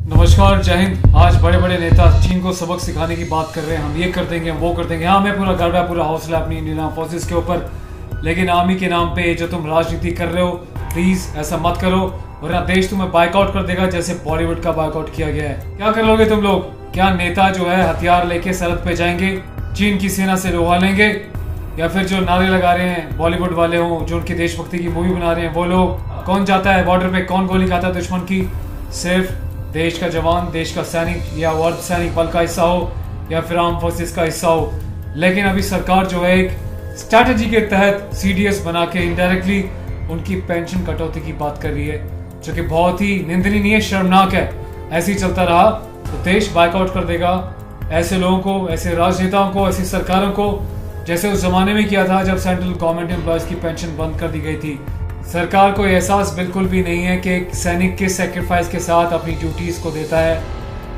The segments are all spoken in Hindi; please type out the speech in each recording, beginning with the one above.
नमस्कार, जय हिंद। आज बड़े बड़े नेता चीन को सबक सिखाने की बात कर रहे हैं। हम ये कर देंगे, हम वो कर देंगे। हाँ, हमें पूरा गर्व है, पूरा हौसला अपनी इंडियन आर्म फोर्सेस के ऊपर। लेकिन आर्मी के नाम पे जो तुम राजनीति कर रहे हो, प्लीज ऐसा मत करो, वरना देश तुम्हें बाइकआउट कर देगा, जैसे बॉलीवुड का बाइकआउट किया गया है। क्या कर लोगे तुम लोग? क्या नेता जो है हथियार लेके सरहद पे जाएंगे, चीन की सेना से लोहा लेंगे, या फिर जो नारे लगा रहे हैं बॉलीवुड वाले हों, जो उनकी देशभक्ति की मूवी बना रहे हैं वो लोग? कौन जाता है बॉर्डर पे, कौन गोली खाता है दुश्मन की? सिर्फ देश का जवान, देश का सैनिक, या अर्ध सैनिक बल का हिस्सा हो, या फिर आर्म फोर्सेस का हिस्सा हो। लेकिन अभी सरकार जो है एक स्ट्रैटेजी के तहत सीडीएस बना के इनडायरेक्टली उनकी पेंशन कटौती की बात कर रही है, जो कि बहुत ही निंदनीय, शर्मनाक है। ऐसे ही चलता रहा तो देश बाइकआउट कर देगा ऐसे लोगों को, ऐसे राजनेताओं को, ऐसी सरकारों को, जैसे उस जमाने में किया था जब सेंट्रल गवर्नमेंट एम्प्लॉयज की पेंशन बंद कर दी गई थी। सरकार को एहसास बिल्कुल भी नहीं है कि एक सैनिक के सेक्रीफाइस के साथ अपनी ड्यूटीज को देता है।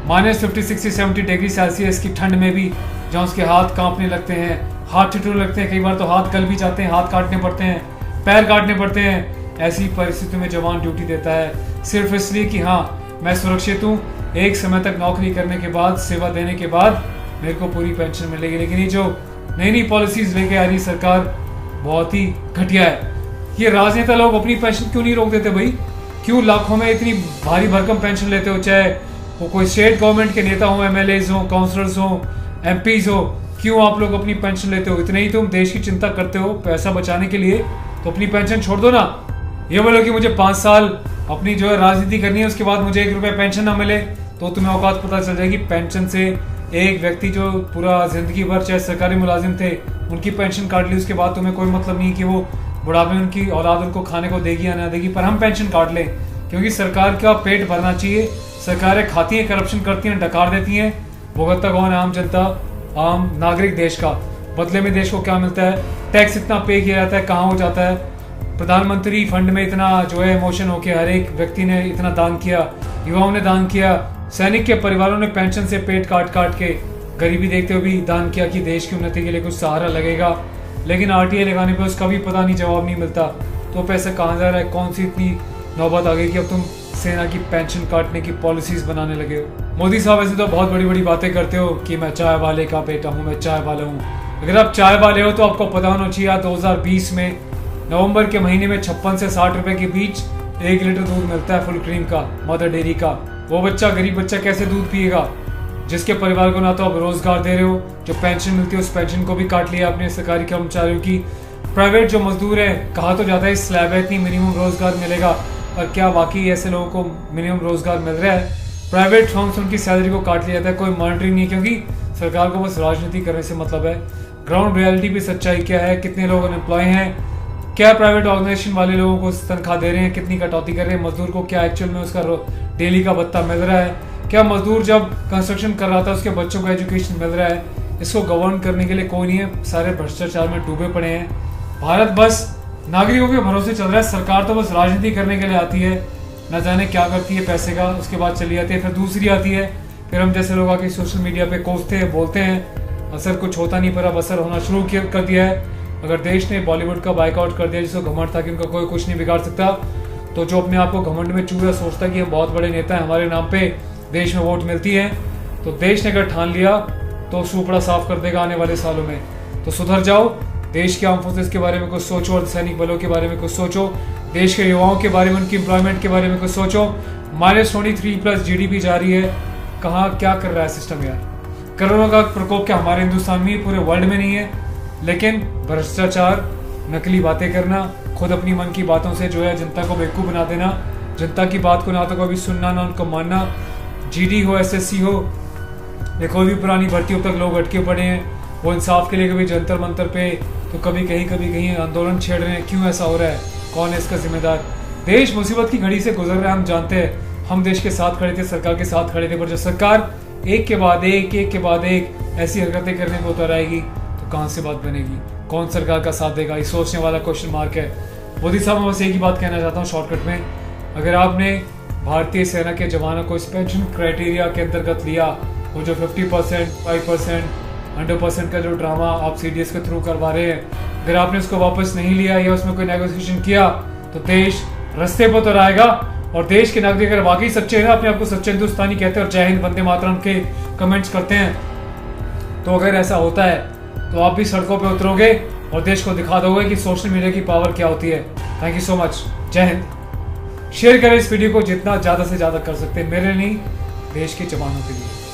-50, 60, 70 डिग्री सेल्सियस की ठंड में भी जहाँ उसके हाथ कांपने लगते हैं, हाथ ठिठुरने लगते हैं, कई बार तो हाथ गल भी जाते हैं, हाथ काटने पड़ते हैं, पैर काटने पड़ते हैं। ऐसी परिस्थितियों में जवान ड्यूटी देता है सिर्फ इसलिए कि हाँ, मैं सुरक्षित हूँ, एक समय तक नौकरी करने के बाद, सेवा देने के बाद मेरे को पूरी पेंशन मिलेगी। लेकिन ये जो नई नई पॉलिसीज लेके आ रही सरकार, बहुत ही घटिया है। ये राजनेता लोग अपनी पेंशन क्यों नहीं रोक देते भाई? क्यों लाखों में इतनी भारी भरकम पेंशन लेते हो? चाहे वो कोई स्टेट गवर्नमेंट के नेता हो, एमएलएज हो, काउंसलर्स हो, एमपीज हो, क्यों आप लोग अपनी पेंशन लेते हो? इतने ही तुम देश की चिंता करते हो पैसा बचाने के लिए, तो अपनी पेंशन छोड़ दो ना। ये बोलो कि मुझे 5 साल अपनी जो है राजनीति करनी है, उसके बाद मुझे 1 रुपया पेंशन ना मिले, तो तुम्हें औकात पता चल जाएगी। पेंशन से एक व्यक्ति जो पूरा जिंदगी भर चाहे सरकारी मुलाजिम थे, उनकी पेंशन काट ली, उसके बाद तुम्हें कोई मतलब नहीं कि वो बुढ़ापे में उनकी औलाद उनको खाने को देगी या ना देगी, पर हम पेंशन काट लें क्योंकि सरकार का पेट भरना चाहिए। सरकारें खाती हैं, करप्शन करती हैं, डकार देती हैं, भुगतता कौन है? आम जनता, आम नागरिक देश का। बदले में देश को क्या मिलता है? टैक्स इतना पे किया जाता है, कहाँ हो जाता है? प्रधानमंत्री फंड में इतना जो है इमोशन होके हर एक व्यक्ति ने इतना दान किया, युवाओं ने दान किया, सैनिक के परिवारों ने पेंशन से पेट काट काट के गरीबी देखते हुए भी दान किया कि देश की उन्नति के लिए कुछ सहारा लगेगा। लेकिन आरटीआई लगाने पे उसका भी पता नहीं, जवाब नहीं मिलता। तो पैसा कहाँ जा रहा है? कौन सी इतनी नौबत आ गई कि अब तुम सेना की पेंशन काटने की पॉलिसीज बनाने लगे हो? मोदी साहब ऐसे तो बहुत बड़ी बड़ी बातें करते हो कि मैं चाय वाले का बेटा हूँ, मैं चाय वाला हूँ। अगर आप चाय वाले हो तो आपको पता होना चाहिए 2020 में नवंबर के महीने में 56 से 60 रुपए के बीच 1 लीटर दूध मिलता है फुल क्रीम का, मदर डेयरी का। वो बच्चा, गरीब बच्चा कैसे दूध पिएगा? जिसके परिवार को ना तो आप रोजगार दे रहे हो, जो पेंशन मिलती है उस पेंशन को भी काट लिया आपने सरकारी कर्मचारियों की। प्राइवेट जो मजदूर है, कहा तो जाता है स्लैब है, इतनी मिनिमम रोजगार मिलेगा, पर क्या वाकई ऐसे लोगों को मिनिमम रोजगार मिल रहा है? प्राइवेट फर्म्स उनकी सैलरी को काट लिया जाता है, कोई मॉनिटरिंग नहीं है, क्योंकि सरकार को बस राजनीति करने से मतलब है। ग्राउंड रियलिटी भी सच्चाई क्या है? कितने लोग अनएम्प्लॉय हैं? क्या प्राइवेट ऑर्गेनाइजेशन वाले लोगों को तनख्वाह दे रहे हैं? कितनी कटौती कर रहे हैं? मजदूर को क्या एक्चुअल में उसका डेली का भत्ता मिल रहा है? क्या मजदूर जब कंस्ट्रक्शन कर रहा था उसके बच्चों को एजुकेशन मिल रहा है? इसको गवर्न करने के लिए कोई नहीं है, सारे भ्रष्टाचार में डूबे पड़े हैं। भारत बस नागरिकों के भरोसे चल रहा है। सरकार तो बस राजनीति करने के लिए आती है, न जाने क्या करती है पैसे का, उसके बाद चली जाती है, फिर दूसरी आती है, फिर हम जैसे लोग आके सोशल मीडिया पे कोसते हैं, बोलते हैं, असर कुछ होता नहीं, पर अब असर होना शुरू कर दिया है। अगर देश ने बॉलीवुड का बाइकआउट कर दिया, जिसको घमंड था कि उनका कोई कुछ नहीं बिगाड़ सकता, तो जो अपने आप को घमंड में चूरा सोचता कि हम बहुत बड़े नेता हैं, हमारे नाम पे देश में वोट मिलती है, तो देश ने अगर ठान लिया तो सूपड़ा साफ कर देगा आने वाले सालों में। तो सुधर जाओ, देश के आर्म फोर्सेस के बारे में कुछ सोचो, और सैनिक बलों के बारे में कुछ सोचो, देश के युवाओं के बारे में, उनकी एम्प्लॉयमेंट के बारे में कुछ सोचो। -23+ GDP जा रही है, कहाँ क्या कर रहा है सिस्टम यार? करोड़ों का प्रकोप क्या हमारे हिंदुस्तान में, पूरे वर्ल्ड में नहीं है? लेकिन भ्रष्टाचार, नकली बातें करना, खुद अपनी मन की बातों से जो है जनता को बेवकूफ़ बना देना, जनता की बात को ना तो कभी सुनना ना उनको मानना। जीडी हो, एसएससी हो, या कोई भी पुरानी भर्तियों तक लोग अटके पड़े हैं, वो इंसाफ के लिए कभी जंतर मंतर पे, तो कभी कहीं आंदोलन छेड़ रहे हैं। क्यों ऐसा हो रहा है? कौन है इसका जिम्मेदार? देश मुसीबत की घड़ी से गुजर रहा है, हम जानते हैं। हम देश के साथ खड़े थे, सरकार के साथ खड़े थे, पर जब सरकार एक के बाद एक ऐसी हरकतें करने को उतर आएगी, तो कहाँ से बात बनेगी? कौन सरकार का साथ देगा? ये सोचने वाला क्वेश्चन मार्क है। मोदी साहब, मैं बस एक ही बात कहना चाहता हूँ शॉर्टकट में, अगर आपने भारतीय सेना के जवानों को इस पेंशन क्राइटेरिया के अंतर्गत लिया, वो जो 50%, 5%, 100% का जो ड्रामा आप सीडीएस के थ्रू करवा रहे हैं, अगर आपने उसको वापस नहीं लिया या उसमें कोई नेगोशिएशन किया, तो देश रास्ते पर तो आएगा और देश के नागरिक अगर वाकई सच्चे हैं, अपने आप को सच्चे हिंदुस्तानी कहते हैं और जय हिंद वंदे मातरम के कमेंट्स करते हैं, तो अगर ऐसा होता है तो आप भी सड़कों पे उतरोगे और देश को दिखा दोगे कि सोशल मीडिया की पावर क्या होती है। Thank you so much. जय हिंद। शेयर करें इस वीडियो को जितना ज़्यादा से ज़्यादा कर सकते हैं, मेरे नहीं देश के जवानों के लिए।